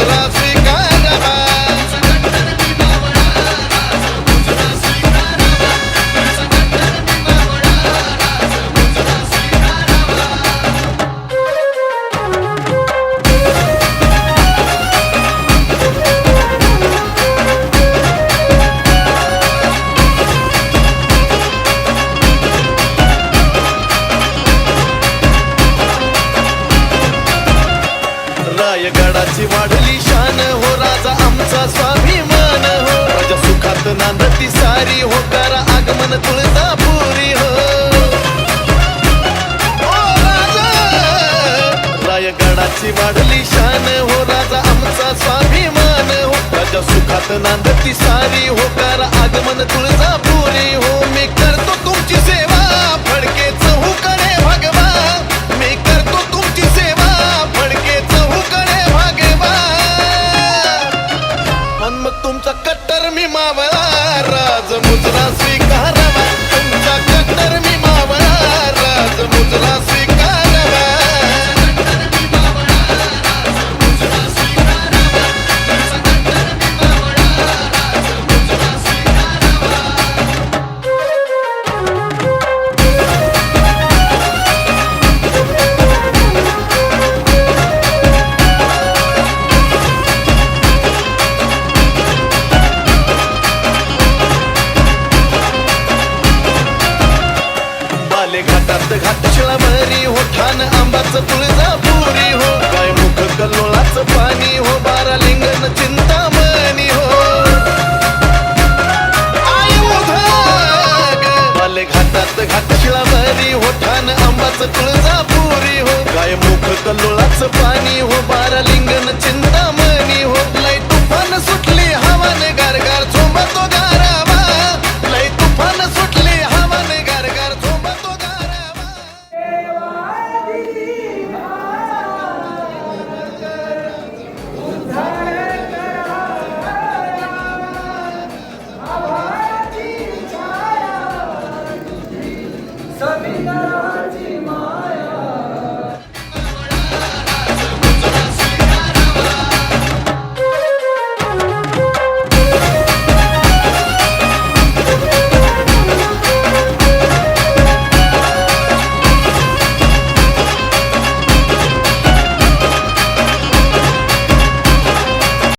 मुजरा स्वीकारावा. रायगडाची वाढली शान हो, राजा आमचा स्वाभिमान हो. राजा सुखात नांदती सारी हो, करा आगमन तुळजापुरी हो. रायगडाची वाढली शान हो, राजा आमचा स्वाभिमान हो. राजा सुखात नांदती सारी हो, करा आगमन तुळजापुरी हो. मी करतो तुमची सेवा, फडके चहूकडे भगवा. मी करतो तुमची सेवा, फडके चहूकडे भगवा. पण मग तुमचा कट्टर मी मावळा, राज मुजरा स्वीकारावा. तुमचा कट्टर मी मावळा, राज मुजरा स्वीकारावा. घाटात घाटशिळाभरी हो, ठाण आंबाचं तुळजापुरी हो. काय मुख कल्लोळाचं पाणी हो, बारा लिंगण चिंतामणी हो. बाले घाटात घाटशिळाभरी हो, ठाण आंबाचं तुळजापुरी हो. काय मुख कल्लोळाचं पाणी हो, बारा लिंगण चिंतामणी हो. लय तुफान सुटली हवाने गारगार झोंबतो गारावा. लय तुफान सुटली हवाने गारगार झोंबतो गारावा. सविता